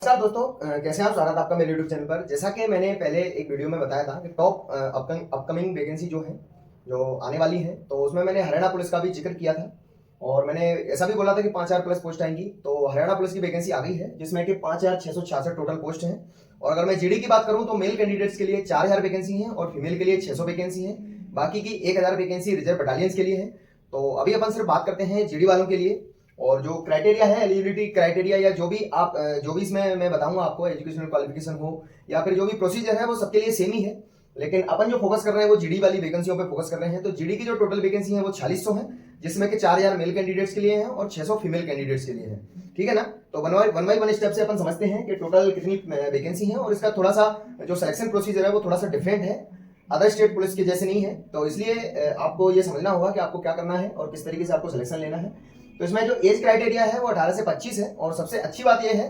नमस्कार दोस्तों, कैसे हैं आप। स्वागत है आपका मेरे यूट्यूब चैनल पर। जैसा कि मैंने पहले एक वीडियो में बताया था कि टॉप अपकमिंग वैकेंसी जो है, जो आने वाली है, तो उसमें मैंने हरियाणा पुलिस का भी जिक्र किया था और मैंने ऐसा भी बोला था कि 5000 प्लस पोस्ट आएंगी। तो हरियाणा पुलिस की वैकेंसी आ गई है जिसमें कि 5666 टोटल पोस्ट हैं। और अगर मैं जीडी की बात करूं तो मेल कैंडिडेट्स के लिए 4000 वैकेंसी है और फीमेल के लिए 600 वैकेंसी है। बाकी की 1000 वैकेंसी रिजर्व बटालियंस के लिए है। तो अभी अपन सिर्फ बात करते हैं जीडी वालों के लिए। और जो क्राइटेरिया है, एलिजिबिलिटी क्राइटेरिया या जो भी आप जो भी इसमें मैं बताऊंगा आपको, एजुकेशनल क्वालिफिकेशन हो या फिर जो भी प्रोसीजर है, वो सबके लिए सेम ही है। लेकिन अपन जो फोकस कर रहे हैं वो जीडी वाली वैकेंसियों पे फोकस कर रहे हैं। तो जीडी की जो टोटल वैकेंसी है वो 4600 है, जिसमें कि 4000 मेल कैंडिडेट्स के लिए है और 600 फीमेल कैंडिडेट्स के लिए है। ठीक है ना। तो वन बाई वन स्टेप से अपन समझते हैं कि टोटल कितनी वैकेंसी है। और इसका थोड़ा सा जो सिलेक्शन प्रोसीजर है वो थोड़ा सा डिफरेंट है, अदर स्टेट पुलिस के जैसे नहीं है। तो इसलिए आपको ये समझना होगा कि आपको क्या करना है और किस तरीके से आपको सिलेक्शन लेना है। तो इसमें जो एज क्राइटेरिया है वो 18 से 25 है। और सबसे अच्छी बात यह है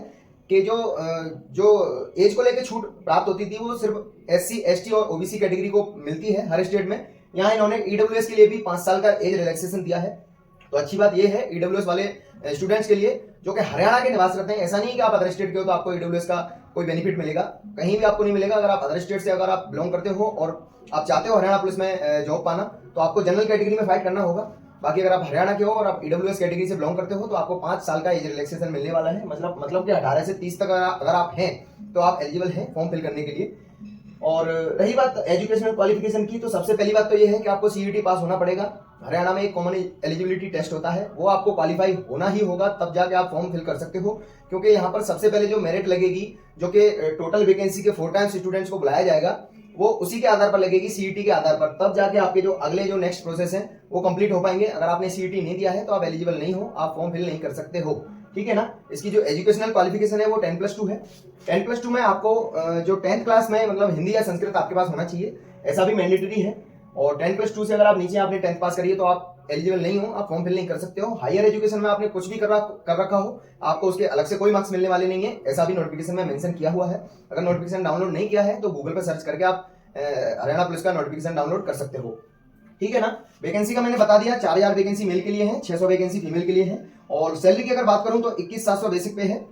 कि जो एज को लेकर छूट प्राप्त होती थी वो सिर्फ SC ST और OBC कैटेगरी को मिलती है हर स्टेट में। यहाँ इन्होंने EWS के लिए भी 5 साल का एज रिलैक्सेशन दिया है। तो अच्छी बात यह है EWS वाले स्टूडेंट्स के लिए जो कि हरियाणा के निवास करते हैं। ऐसा नहीं कि आप अदर स्टेट के हो तो आपको EWS का कोई बेनिफिट मिलेगा, कहीं भी आपको नहीं मिलेगा। अगर आप अदर स्टेट से अगर आप बिलोंग करते हो और आप चाहते हो हरियाणा पुलिस में जॉब पाना, तो आपको जनरल कैटेगरी में फाइट करना होगा। बाकी अगर आप हरियाणा के हो और आप EWS कैटेगरी से बिलोंग करते हो तो आपको 5 साल का एज रिलैक्सेशन मिलने वाला है। मतलब कि 18 से 30 तक अगर आप हैं तो आप एलिजिबल हैं फॉर्म फिल करने के लिए। और रही बात एजुकेशनल क्वालिफिकेशन की, तो सबसे पहली बात तो ये है कि आपको CET पास होना पड़ेगा। हरियाणा में एक कॉमन एलिजिबिलिटी टेस्ट होता है, वो आपको क्वालिफाई होना ही होगा, तब जाके आप फॉर्म फिल कर सकते हो। क्योंकि यहाँ पर सबसे पहले जो मेरिट लगेगी, जो कि टोटल वैकेंसी के 4 टाइम्स स्टूडेंट्स को बुलाया जाएगा, वो उसी के आधार पर लगेगी, CET के आधार पर। तब जाके आपके जो अगले जो नेक्स्ट प्रोसेस है वो कंप्लीट हो पाएंगे। अगर आपने CET नहीं दिया है तो आप एलिजिबल नहीं हो, आप फॉर्म फिल नहीं कर सकते हो। ठीक है ना। इसकी जो एजुकेशनल क्वालिफिकेशन है वो 10+2 है। 10+2 में आपको जो 10th क्लास में मतलब हिंदी या संस्कृत आपके पास होना चाहिए, ऐसा भी मैंडेटरी है। और 10+2 से अगर आप नीचे आपने 10th पास करी है तो आप एलिजिबल नहीं हो, आप फॉर्म फिल नहीं कर सकते हो। हायर एजुकेशन में आपने कुछ भी कर रखा हो, आपको उसके अलग से कोई मार्क्स मिलने वाले नहीं है, ऐसा भी नोटिफिकेशन में मेंशन किया हुआ है। अगर नोटिफिकेशन डाउनलोड नहीं किया है तो गूगल पर सर्च करके आप हरियाणा पुलिस का नोटिफिकेशन डाउनलोड कर सकते हो। ठीक है ना। वैकेंसी का मैंने बता दिया, 4000 वैकेंसी मेल के लिए है, 600 वैकेंसी फीमेल के लिए है। और सैलरी की अगर बात करूं तो 21700 बेसिक पे है।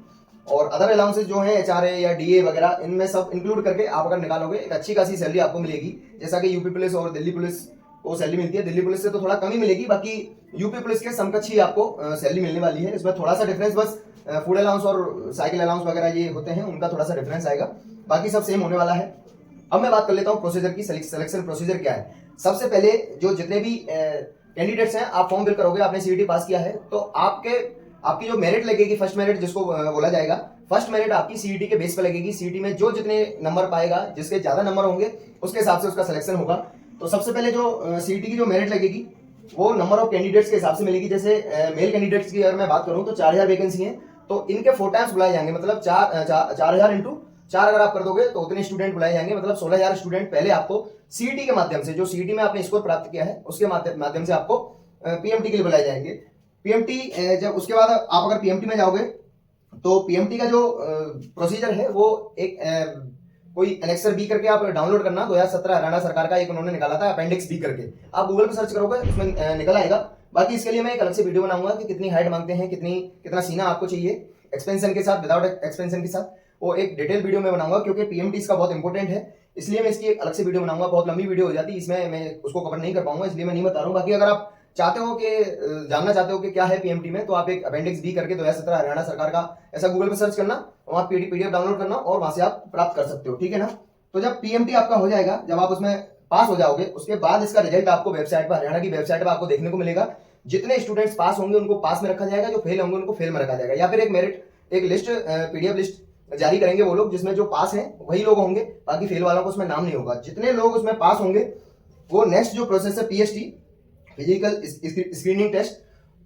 और अदर अलाउंसेस जो है HRA या DA वगैरह, इनमें सब इंक्लूड करके आप अगर निकालोगे एक अच्छी खासी सैलरी आपको मिलेगी। जैसा कि यूपी पुलिस और दिल्ली पुलिस को सैलरी मिलती है, दिल्ली पुलिस से तो थोड़ा कम ही मिलेगी, बाकी यूपी पुलिस के समकक्ष ही आपको सैलरी मिलने वाली है। इसमें थोड़ा सा डिफरेंस बस फूड अलाउंस और साइकिल अलाउंस वगैरह ये होते हैं, उनका थोड़ा सा डिफरेंस आएगा, बाकी सब सेम होने वाला है। अब मैं बात कर लेता हूं प्रोसीजर की। सिलेक्शन प्रोसीजर क्या है। सबसे पहले जो जितने भी कैंडिडेट्स हैं, आप फॉर्म फिल करोगे, आपने CET पास किया है तो आपकी जो मेरिट लगेगी, फर्स्ट मेरिट जिसको बोला जाएगा, फर्स्ट मेरिट आपकी CET के बेस पर लगेगी। CET में जो जितने नंबर पाएगा, जिसके ज्यादा नंबर होंगे उसके हिसाब से उसका सिलेक्शन होगा। तो सबसे पहले जो CET की जो मेरिट लगेगी वो नंबर ऑफ कैंडिडेट्स के हिसाब से मिलेगी। जैसे मेल कैंडिडेट्स की अगर मैं बात करूं तो 4000 वैकेंसी है, तो इनके 4 टाइम्स बुलाए जाएंगे। मतलब 4000 इंटू 4 अगर आप कर दोगे तो उतने स्टूडेंट बुलाए जाएंगे। मतलब 16000 स्टूडेंट पहले आपको CET के माध्यम से, जो CET में आपने स्कोर प्राप्त किया है उसके माध्यम से आपको PMT के लिए बुलाए जाएंगे। PMT जब उसके बाद आप अगर PMT में जाओगे तो PMT का जो प्रोसीजर है वो एक कोई एनेक्सर B करके आप डाउनलोड करना। 2017 हरियाणा सरकार का एक उन्होंने निकाला था, अपेंडिक्स B करके। आप गूगल पर सर्च करोगे उसमें निकल आएगा। बाकी इसके लिए मैं एक अलग से वीडियो बनाऊंगा कि कितनी हाइट मांगते हैं, कितना सीना आपको चाहिए, एक्सपेंशन के साथ, विदाउट एक्सपेंशन के साथ, वो एक डिटेल वीडियो में बनाऊंगा। क्योंकि PMT इसका बहुत इंपॉर्टेंट है, इसलिए मैं इसकी एक अलग से वीडियो बनाऊंगा। बहुत लंबी वीडियो हो जाती है, इसमें मैं उसको कवर नहीं कर पाऊंगा, इसलिए मैं नहीं बता रहा हूँ। बाकी अगर आप चाहते हो कि जानना चाहते हो कि क्या है PMT में, तो आप एक अपेंडिक्स B करके 2017 हरियाणा सरकार का ऐसा गूगल पर सर्च करना, वहां PDF डाउनलोड करना और वहां से आप प्राप्त कर सकते हो। ठीक है ना। तो जब PMT आपका हो जाएगा, जब आप उसमें पास हो जाओगे, उसके बाद इसका रिजल्ट आपको वेबसाइट पर, हरियाणा की वेबसाइट पर आपको देखने को मिलेगा। जितने स्टूडेंट्स पास होंगे उनको पास में रखा जाएगा, जो फेल होंगे उनको फेल में रखा जाएगा। या फिर एक लिस्ट PDF लिस्ट जारी करेंगे वो लोग, जिसमें जो पास हैं वही लोग होंगे, बाकी फेल वालों को उसमें नाम नहीं होगा। जितने लोग उसमें पास होंगे वो नेक्स्ट जो प्रोसेस है PST, फिजिकल स्क्रीनिंग टेस्ट,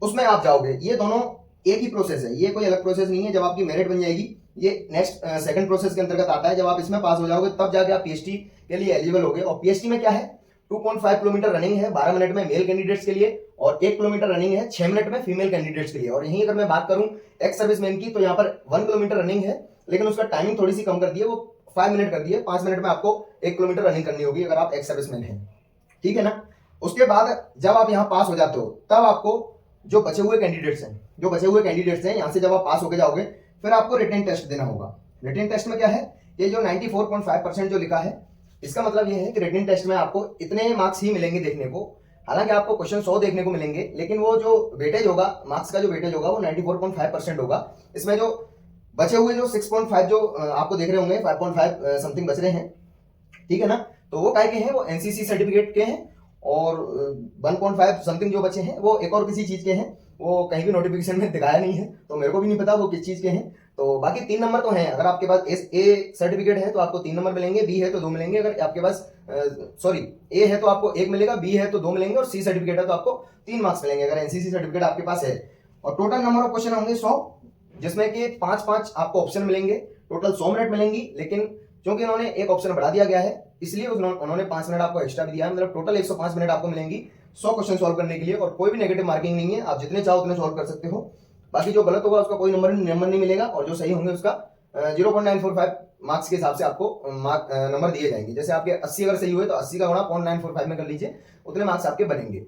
उसमें आप जाओगे। ये दोनों एक ही प्रोसेस है, ये कोई अलग प्रोसेस नहीं है। जब आपकी मेरिट बन जाएगी, ये नेक्स्ट सेकंड प्रोसेस के अंतर्गत आता है। जब आप इसमें पास हो जाओगे तब जाके आप PST के लिए एलिजिबल होगे। और PST में क्या है, 2.5 किलोमीटर रनिंग है 12 मिनट में मेल कैंडिडेट्स के लिए, और 1 किलोमीटर रनिंग है 6 मिनट में फीमेल कैंडिडेट्स के लिए। और यहीं अगर मैं बात करूं एक्स सर्विसमैन की, तो यहाँ पर 1 किलोमीटर रनिंग है, लेकिन उसका टाइमिंग थोड़ी सी कम कर दी है, वो 5 मिनट कर दी है। 5 मिनट में आपको 1 किलोमीटर रनिंग करनी होगी अगर आप एक्स सर्विसमैन हैं। ठीक है ना। उसके बाद जब आप यहाँ पास हो जाते हो, तब आपको जो बचे हुए कैंडिडेट्स हैं यहाँ से जब आप पास होके जाओगे, फिर आपको रिटन टेस्ट देना होगा। रिटन टेस्ट में क्या है, ये जो 94.5% जो लिखा है, इसका मतलब ये है कि रिटन टेस्ट में आपको इतने मार्क्स ही मिलेंगे देखने को। हालांकि आपको क्वेश्चन 100 देखने को मिलेंगे, लेकिन वो जो वेटेज होगा, मार्क्स का जो वेटेज होगा वो 94.5% होगा। इसमें जो बचे हुए जो 6.5 जो आपको देख रहे होंगे, 5.5 समथिंग बच रहे हैं, ठीक है ना, तो वो काय के हैं, वो एनसीसी सर्टिफिकेट के हैं। और 1.5 समथिंग जो बचे हैं वो एक और किसी चीज के हैं, वो कहीं भी नोटिफिकेशन में दिखाया नहीं है, तो मेरे को भी नहीं पता वो किस चीज के हैं। तो बाकी 3 नंबर तो हैं। अगर आपके पास ए सर्टिफिकेट है तो आपको 3 नंबर मिलेंगे, बी है तो 2 मिलेंगे। अगर आपके पास सॉरी ए है तो आपको 1 मिलेगा, बी है तो 2 मिलेंगे, और सी सर्टिफिकेट है तो आपको 3 मार्क्स मिलेंगे अगर एनसीसी सर्टिफिकेट आपके पास है। और टोटल नंबर ऑफ क्वेश्चन होंगे 100, जिसमें कि 5-5 आपको ऑप्शन मिलेंगे। टोटल 100 मिनट मिलेंगी, लेकिन क्योंकि उन्होंने एक ऑप्शन बढ़ा दिया गया है, इसलिए उन्होंने 5 मिनट आपको एक्स्ट्रा भी दिया है। मतलब टोटल 105 मिनट आपको मिलेंगी 100 क्वेश्चन सॉल्व करने के लिए। और कोई भी नेगेटिव मार्किंग नहीं है, आप जितने चाहो उतने सॉल्व कर सकते हो। बाकी जो गलत होगा उसका कोई नंबर नहीं मिलेगा, और जो सही होंगे उसका 0.945 मार्क्स के हिसाब से आपको नंबर दिए जाएंगे। जैसे आपके 80 अगर सही हुए तो 80 का गुणा 0.945 में कर लीजिए, उतने मार्क्स आपके बनेंगे।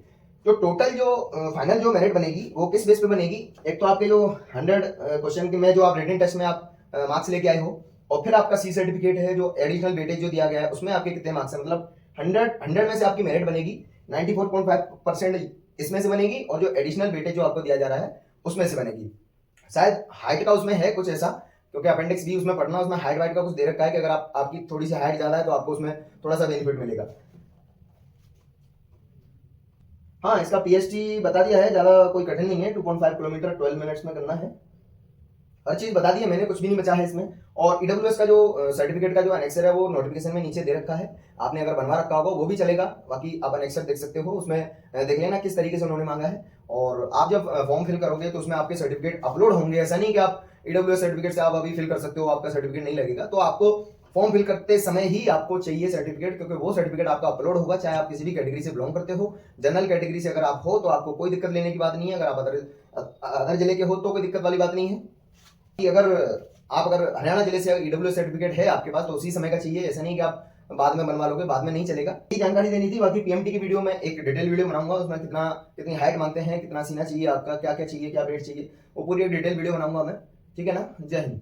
तो टोटल जो फाइनल जो मेरिट बनेगी वो किस बेस पे बनेगी, एक तो आपके जो 100 क्वेश्चन के में जो आप रिटन टेस्ट में आप मार्क्स लेके आए हो, और फिर आपका सी सर्टिफिकेट है जो एडिशनल वेटेज जो दिया गया है उसमें आपके कितने मार्क्स है। मतलब 100 में से आपकी मेरिट बनेगी 94.5% इसमें से बनेगी, और जो एडिशनल वेटेज जो आपको दिया जा रहा है उसमें से बनेगी। शायद हाइट का उसमें है कुछ ऐसा, क्योंकि अपेंडिक्स बी उसमें पढ़ना, उसमें हाइट वाइट का कुछ दे रखा है कि अगर आपकी थोड़ी सी हाइट ज्यादा है तो आपको उसमें थोड़ा सा बेनिफिट मिलेगा। हाँ, इसका पीएचडी बता दिया है, ज्यादा कोई कठिन नहीं है, 2.5 किलोमीटर 12 मिनट्स में करना है। हर चीज बता दी है मैंने, कुछ भी नहीं बचा है इसमें। और ईडब्ल्यूएस का जो सर्टिफिकेट का जो अनेक्सर है वो नोटिफिकेशन में नीचे दे रखा है, आपने अगर बनवा रखा होगा वो भी चलेगा। बाकी आप अनेक्सर देख सकते हो, उसमें देख लेना किस तरीके से उन्होंने मांगा है। और आप जब फॉर्म फिल करोगे तो उसमें आपके सर्टिफिकेट अपलोड होंगे। ऐसा नहीं कि आप ईडब्ल्यूएस सर्टिफिकेट से आप अभी फिल कर सकते हो, आपका सर्टिफिकेट नहीं लगेगा। तो आपको फॉर्म फिल करते समय ही आपको चाहिए सर्टिफिकेट, क्योंकि वो सर्टिफिकेट आपका अपलोड होगा, चाहे आप किसी भी कैटेगरी से बिलोंग करते हो। जनरल कैटेगरी से अगर आप हो तो आपको कोई दिक्कत लेने की बात नहीं है, अगर आप अदर जिले के हो तो कोई दिक्कत वाली बात नहीं है। कि अगर हरियाणा जिले से ईडब्ल्यूएस सर्टिफिकेट है आपके पास तो उसी समय का चाहिए, ऐसा नहीं कि आप बाद में बनवा लोगे, बाद में नहीं चलेगा। ये जानकारी देनी थी। बाकी पीएमटी की वीडियो में एक डिटेल वीडियो बनाऊंगा, उसमें कितनी हाइट मांगते हैं, कितना सीना चाहिए आपका, क्या क्या चाहिए, क्या वेट चाहिए, वो पूरी एक डिटेल वीडियो बनाऊंगा मैं। ठीक है ना, जय हिंद।